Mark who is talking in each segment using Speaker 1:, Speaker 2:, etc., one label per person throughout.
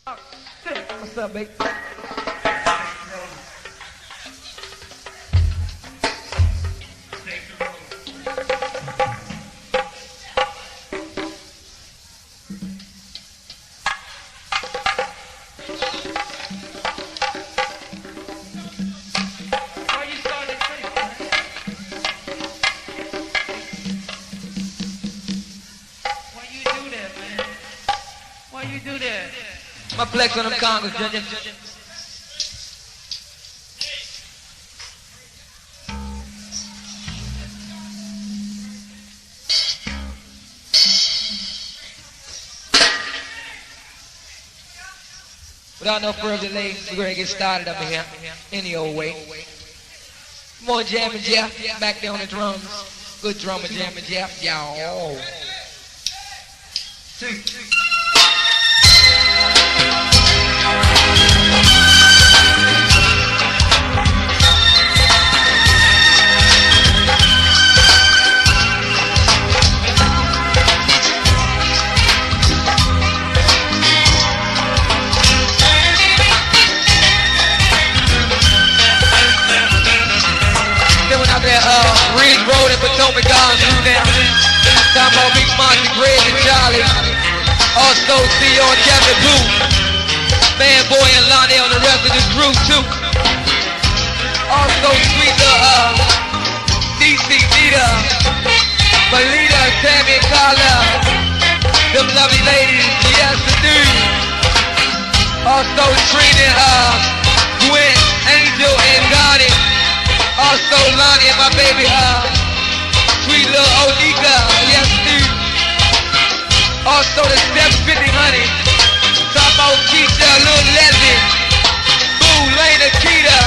Speaker 1: What's up, baby? My flex on them Congress, judges. Without no further delay, we're gonna get started up in here, any old way. More Jam and Jeff, back there on the drums. Good drummer, Jam and Jeff, y'all. Ridge Road and Potomac Gardens through there. Talking about Big Monty, Greg and Charlie. Also CEO and Kevin Boo. Fanboy and Lonnie on the rest of the crew too. Also sweet DC Nita, Melita, Tammy and Carla. Them lovely ladies, yes indeed. Also Trina, Gwen, Angel and Donnie. Also Lonnie and my baby, sweet little Onika, yes dude. Also the 750 honey. Talk about Keisha, little Leslie. Boo, Lena, Keita,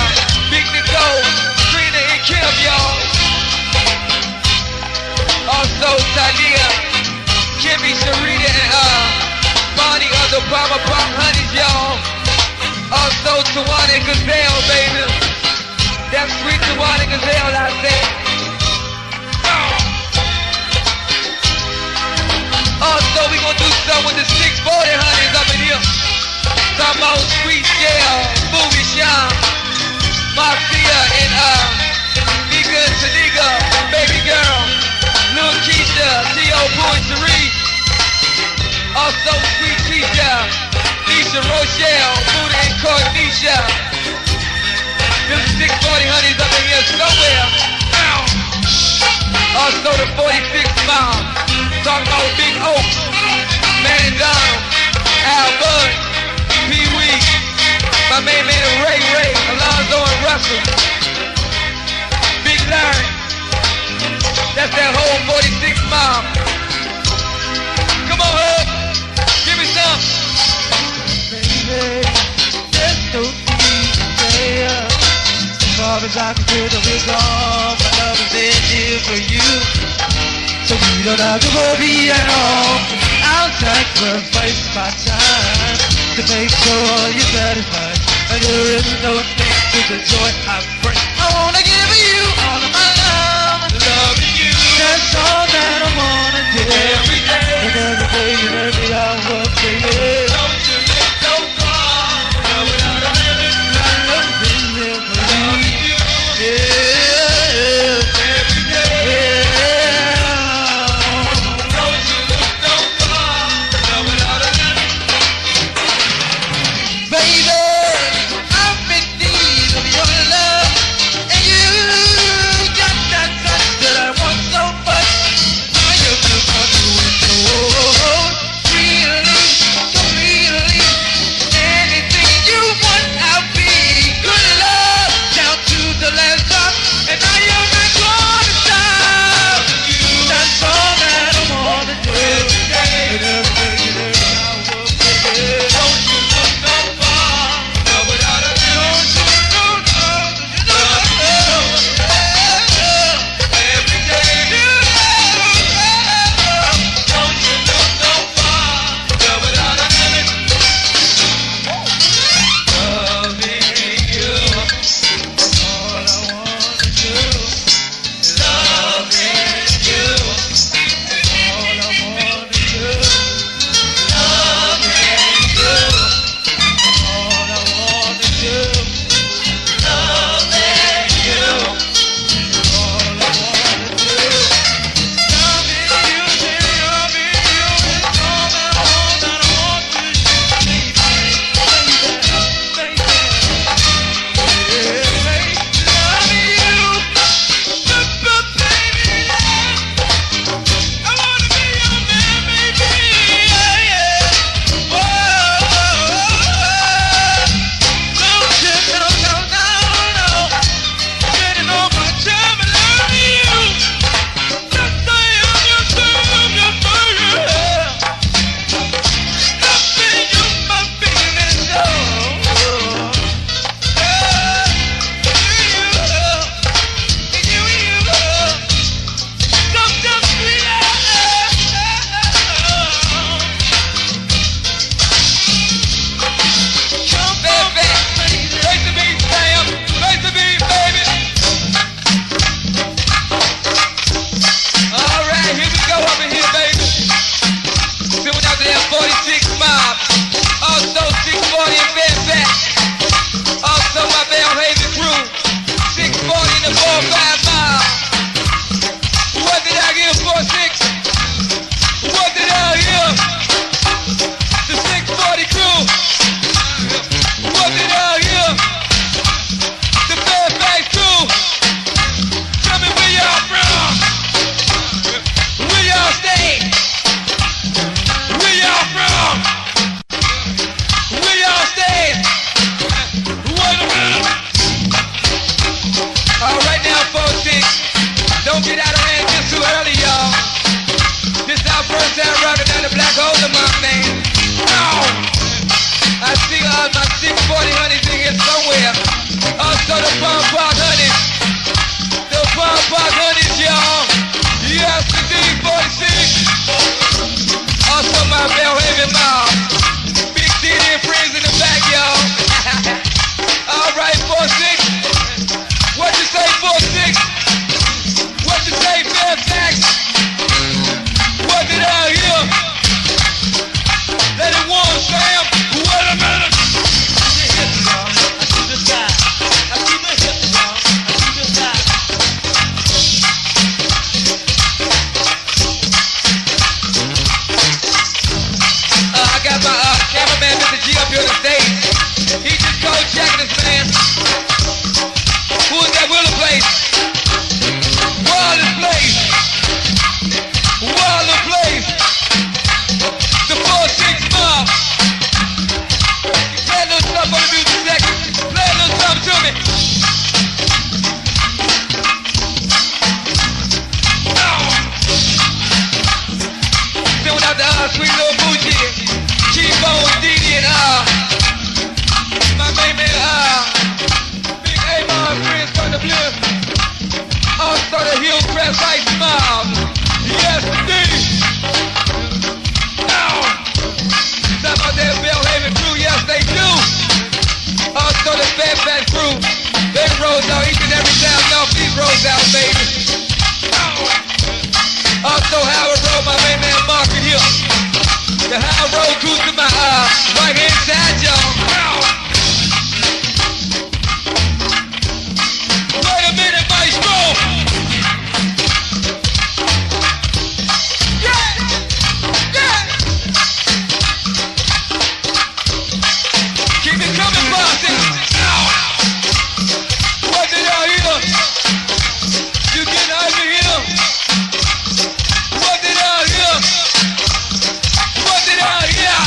Speaker 1: Big Nicole, Trina and Kim, y'all. Also Tania, Kimmy, Sharita and Bonnie of the Brahma Pop Honeys, y'all. Also Tawana and Gazelle, baby. That sweet Tawana Gazelle out there. Also, we gonna do something with the 640 honeys up in here. Talking about Sweet Shell, Movie Sean, Mafia, and Nika and Tanika, Baby Girl, Lil Keisha, T.O. Pooh and Cherie. Also, Sweet Keisha, Nisha Rochelle, Buddha and Cornisha. Them 640 honeys up in here somewhere. Also the 46 Mom. Talking about Big Oaks, Manny Donald, Al Bud, Pee Wee, my main man Ray Ray, Alonzo and Russell. Big Larry. That's that whole 46 Mom. Come on, Hub. Give me some. Baby, there's no need to say as far as I can tell, we're gone. My love is in here for you, so you don't have to worry at all. I'll sacrifice my time to make sure you're satisfied, and there is no thing to the joy I bring. I wanna give you all of my love, loving you. That's all that I wanna do. Every day, and every day, and every hour, baby. Don't you let no go, no, without a limit. I love being here for you. Yeah, every day, yeah. Don't you look no far, no without a limit. Baby, I'm in need of your love, and you got that touch that I want so much. I just want you in the world, really, don't for the Pump Park Honeys. The Pump Park Honeys, y'all. Yes, indeed, 46. Also my Belhaven Mall. Big City and friends in the back, y'all. Alright, 46. What you say, 46? What you say, Fairfax? What did I hear? Let it warm, Sam. Wait a minute. I got my cameraman, Mr. G, up here on the stage. He just go checking us, man. Who is that Wheeler place? Wallace place. Wallace place. The 4-6 mob. Play a little something on the music section. Play a little something to me. Sending out the sweet little bougie. Cheap-bone, Didi, and my main man, Big A-Mon, friends from the blue. Also the Hillcrest Ice Mob. Yes, indeed. Some of that Belhaven crew, yes, they do. Also the Fairfax crew. They rolls out each and every time. Northeast rolls out, baby. Also Howard Road, my main man, Market Hill. The Howard Road crew to my right hand side, y'all. Wait a minute, Maestro. Yeah, yeah. Keep it coming, Boston. What did I hear? You get over here. What did I hear? What did I hear?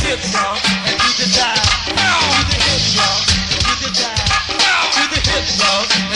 Speaker 2: hips, y'all, and to the dive. To the hips, y'all, and to the dive. To the hips, y'all.